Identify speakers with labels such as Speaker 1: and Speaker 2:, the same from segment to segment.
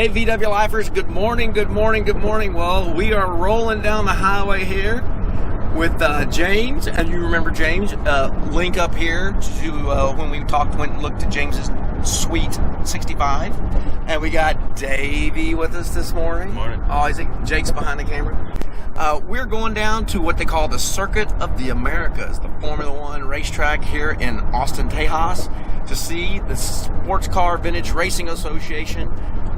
Speaker 1: Hey VW Lifers, good morning, good morning, good morning. Well, we are rolling down the highway here with James, and you remember James, link up here to when we went and looked at James's sweet 65. And we got Davey with us this morning.
Speaker 2: Morning.
Speaker 1: Oh, Jake's behind the camera. We're going down to what they call the Circuit of the Americas, the Formula One racetrack here in Austin, Tejas, to see the Sports Car Vintage Racing Association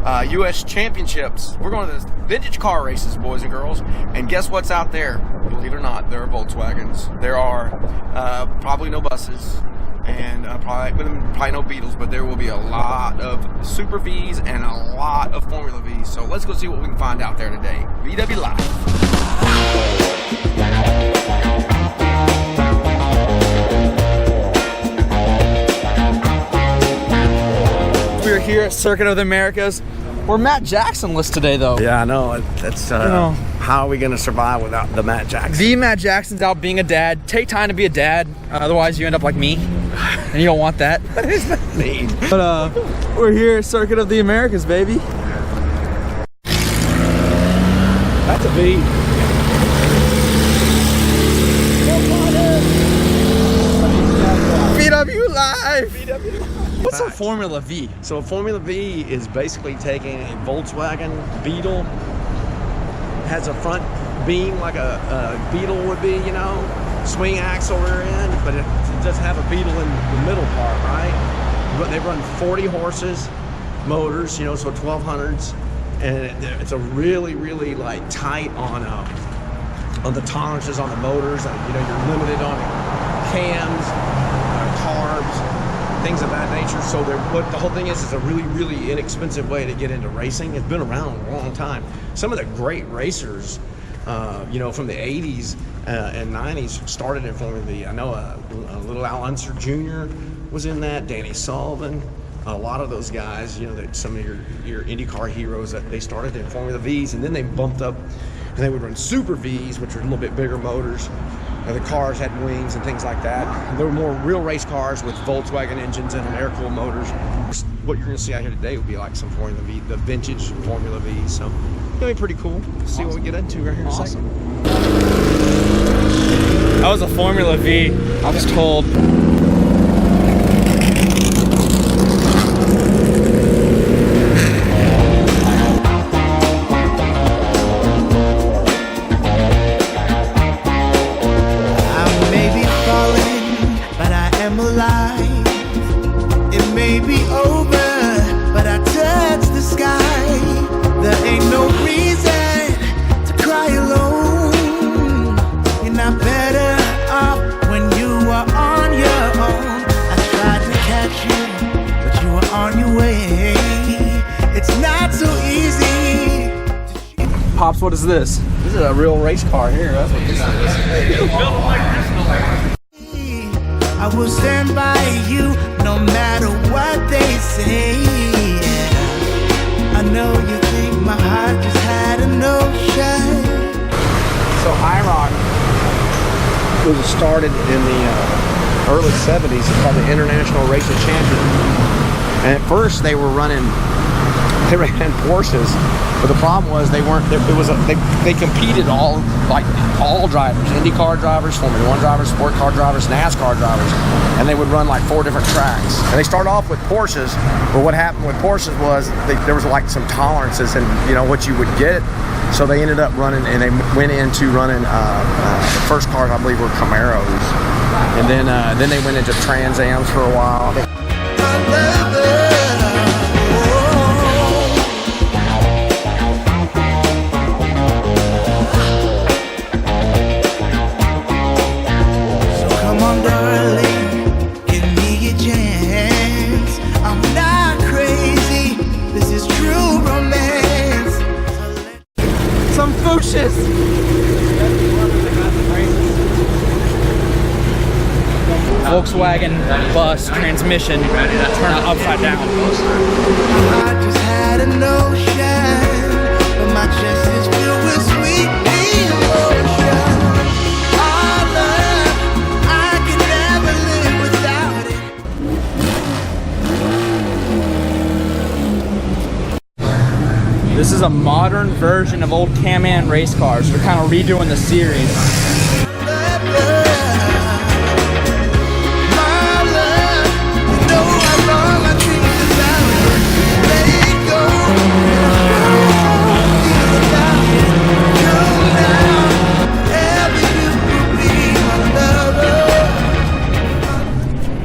Speaker 1: U.S. Championships. We're going to the vintage car races, boys and girls. And guess what's out there? Believe it or not, there are Volkswagens. There are probably no buses. And probably no Beetles, but there will be a lot of Super Vs and a lot of Formula Vs. So let's go see what we can find out there today. VW Live. We're here at Circuit of the Americas. We're Matt Jackson-less today, though.
Speaker 2: Yeah, I know. That's how are we going to survive without the Matt Jackson?
Speaker 3: The Matt Jackson's out being a dad. Take time to be a dad. Otherwise, you end up like me, and you don't want that.
Speaker 2: What does that mean?
Speaker 3: But we're here at Circuit of the Americas, baby.
Speaker 2: That's a V.
Speaker 3: VW Live. What's a Formula V?
Speaker 2: So a Formula V is basically taking a Volkswagen Beetle, has a front beam like a Beetle would be, you know, swing axle rear end, but it does have a Beetle in the middle part, right? But they run 40 horses motors, you know, so 1200s, and it's a really like tight on the tolerances on the motors. You know, you're limited on cams, carbs, things of that nature. So what the whole thing is a really inexpensive way to get into racing. It's been around a long time. Some of the great racers, you know, from the 80s and 90s started in Formula V. I know a little Al Unser Jr. was in that, Danny Sullivan. A lot of those guys, you know, that some of your IndyCar heroes, that they started in Formula Vs, and then they bumped up and they would run Super Vs, which are a little bit bigger motors. The cars had wings and things like that. And there were more real race cars with Volkswagen engines and air-cooled motors. What you're going to see out here today would be like some Formula V, the vintage Formula V. So it's going to be pretty cool. See what we get into right here in a second.
Speaker 3: That was a Formula V, I was told. Pops, what is this?
Speaker 2: This is a real race car here. That's what this is.
Speaker 4: I will stand by you no matter what they say. I know you think my heart just had a notion.
Speaker 2: So IROC was started in the early 70s. It's called the International Racing Championship. And at first they ran Porsches, but the problem was they competed all drivers, IndyCar drivers, Formula One drivers, sport car drivers, NASCAR drivers, and they would run like 4 different tracks. And they started off with Porsches, but what happened with Porsches was there was like some tolerances and, you know, what you would get. So they ended up running, and they went into running the first cars, I believe, were Camaros, and then they went into Trans Ams for a while.
Speaker 3: Volkswagen bus transmission turn upside down.
Speaker 4: I just had a notion, but my chest is filled with sweet emotion. Our love, I can never live without it.
Speaker 3: This is a modern version of old Can-Man race cars. They're kind of redoing the series.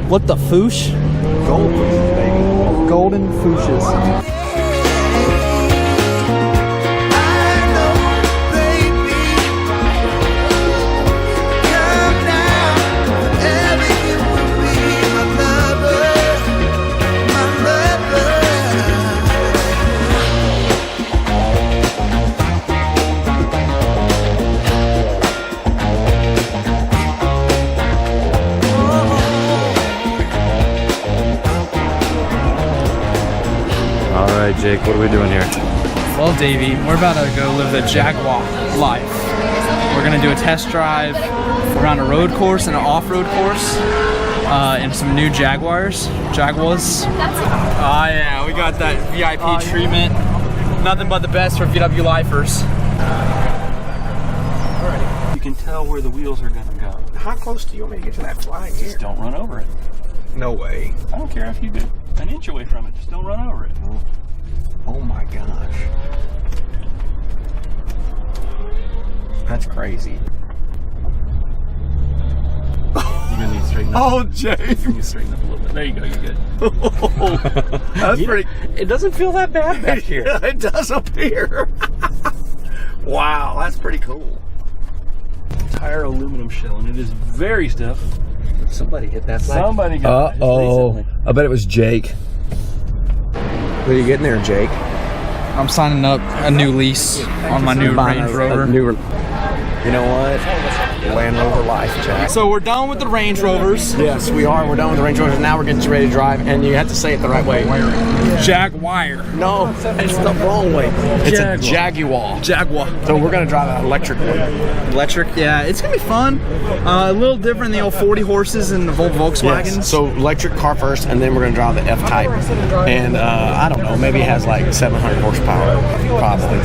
Speaker 3: What the foosh?
Speaker 2: Gold, baby.
Speaker 3: Golden fooshes.
Speaker 5: All right, Jake, what are we doing here?
Speaker 3: Well, Davey, we're about to go live the Jaguar life. We're gonna do a test drive around a road course and an off-road course in some new Jaguars. Oh yeah, we got that VIP treatment. Nothing but the best for VW lifers.
Speaker 5: You can tell where the wheels are gonna go.
Speaker 1: How close do you want me to get to that flag here?
Speaker 5: Just don't run over it.
Speaker 1: No way.
Speaker 5: I don't care if you get an inch away from it. Just don't run over it.
Speaker 1: Oh my gosh. That's crazy.
Speaker 5: You're gonna need to straighten up.
Speaker 1: Oh, Jay.
Speaker 5: You need to straighten up a little bit. There you go. You're good.
Speaker 1: That's pretty.
Speaker 5: It doesn't feel that bad back here.
Speaker 1: Yeah, it does up here. Wow, that's pretty cool.
Speaker 5: Entire aluminum shell, and it is very stiff.
Speaker 2: Somebody hit that flag.
Speaker 5: Somebody got it recently.
Speaker 2: I bet it was Jake. What are you getting there, Jake?
Speaker 3: I'm signing up a new lease on my new
Speaker 2: Buying
Speaker 3: Range
Speaker 2: a
Speaker 3: Rover.
Speaker 2: you know what? Land Rover life, Jack.
Speaker 3: So we're done with the Range Rovers.
Speaker 2: Yes, we are. We're done with the Range Rovers. Now we're getting ready to drive, and you have to say it the right way.
Speaker 3: Jaguar.
Speaker 2: No, it's the wrong way. It's a Jaguar.
Speaker 3: Jaguar.
Speaker 2: So we're gonna drive an electric one.
Speaker 3: Electric, yeah, it's gonna be fun. A little different than the old 40 horses in the Volkswagens.
Speaker 2: Yes. So electric car first, and then we're gonna drive the F-Type. And I don't know, maybe it has like 700 horsepower, probably.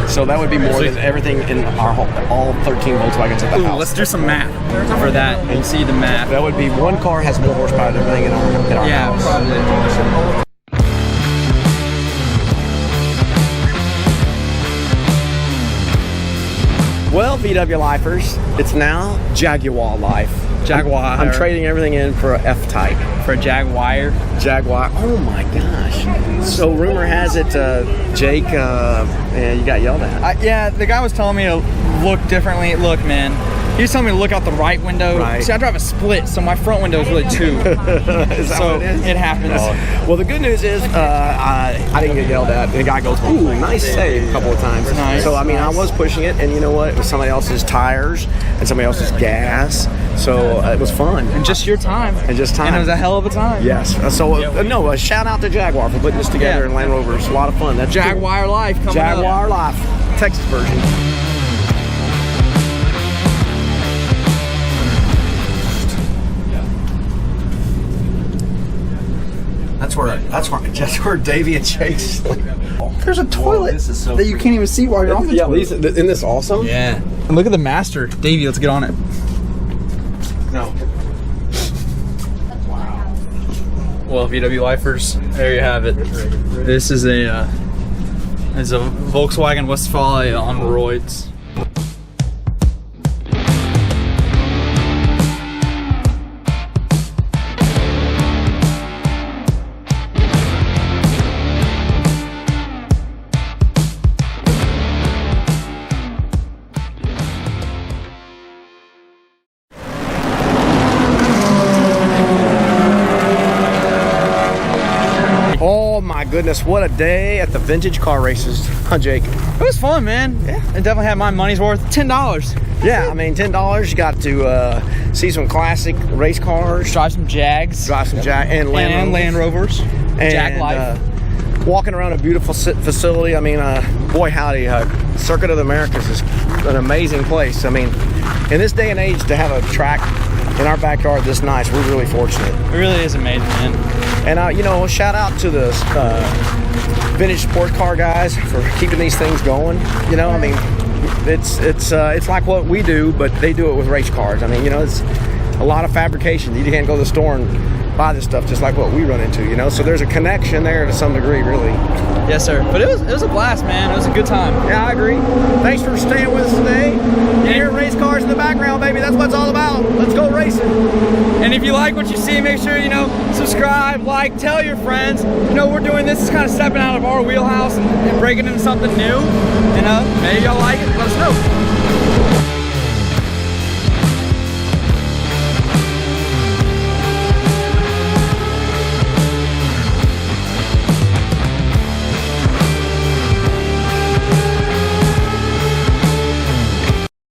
Speaker 2: So that would be more than everything in our all 13 Volkswagens at the
Speaker 3: Ooh,
Speaker 2: house.
Speaker 3: let's do some math for that and see the math.
Speaker 2: That would be one car has more horsepower than everything in our
Speaker 3: Yeah,
Speaker 2: house.
Speaker 3: probably.
Speaker 2: Well, VW lifers, it's now Jaguar life.
Speaker 3: Jaguar.
Speaker 2: I'm trading everything in for a F-Type.
Speaker 3: For a Jaguar.
Speaker 2: Jaguar. Oh my gosh. So rumor has it, Jake, and you got yelled at.
Speaker 3: Yeah, the guy was telling me to look differently. Look, man, he was telling me to look out the right window.
Speaker 2: Right.
Speaker 3: See, I drive a split, so my front window is really two.
Speaker 2: Is that
Speaker 3: So
Speaker 2: what it is?
Speaker 3: it happens.
Speaker 2: Well, the good news is I didn't get yelled at. The guy goes, "Ooh, nice save," a couple of times.
Speaker 3: Nice.
Speaker 2: So I mean, I was pushing it, and you know what? It was somebody else's tires and somebody else's gas. So it was fun.
Speaker 3: And just your time.
Speaker 2: And just time.
Speaker 3: And it was a hell of a time.
Speaker 2: Yes. So no, a shout out to Jaguar for putting this together
Speaker 3: Yeah.
Speaker 2: in Land Rover. It's a lot of fun. That's
Speaker 3: Jaguar life
Speaker 2: cool.
Speaker 3: coming up.
Speaker 2: Jaguar Life, Texas version. That's where Davey and Jake's sleep.
Speaker 3: There's a toilet
Speaker 5: this is so
Speaker 3: that you can't even see while you're off the
Speaker 2: Yeah,
Speaker 3: toilet.
Speaker 2: isn't this awesome?
Speaker 3: Yeah. And look at the master. Davey, let's get on it.
Speaker 2: No.
Speaker 3: Well, VW lifers, there you have it. This is a Volkswagen Westfalia on roids.
Speaker 2: Oh my goodness, what a day at the vintage car races, huh, Jake?
Speaker 3: It was fun, man. Yeah. I definitely had my money's worth. $10.
Speaker 2: Yeah, I mean, $10. You got to see some classic race cars,
Speaker 3: Drive some Jags.
Speaker 2: drive some and
Speaker 3: Land Rovers.
Speaker 2: and,
Speaker 3: Jag life.
Speaker 2: walking around a beautiful facility. I mean, boy howdy, Circuit of the Americas is an amazing place. I mean, in this day and age, to have a track in our backyard this nice, we're really fortunate.
Speaker 3: It really is amazing, man.
Speaker 2: And you know, shout out to the vintage sports car guys for keeping these things going. You know, I mean, it's like what we do, but they do it with race cars. I mean, you know, it's a lot of fabrication. You can't go to the store and buy this stuff just like what we run into, you know. So there's a connection there to some degree, really.
Speaker 3: Yes, sir. But it was a blast, man. It was a good time.
Speaker 2: Yeah, I agree. Thanks for staying with us today. You hear race cars in the background, baby. That's what it's all about. Let's go racing.
Speaker 3: And if you like what you see, make sure, you know, subscribe, like, tell your friends. You know, we're doing this is kind of stepping out of our wheelhouse and breaking into something new. You know, maybe y'all like it. Let us know.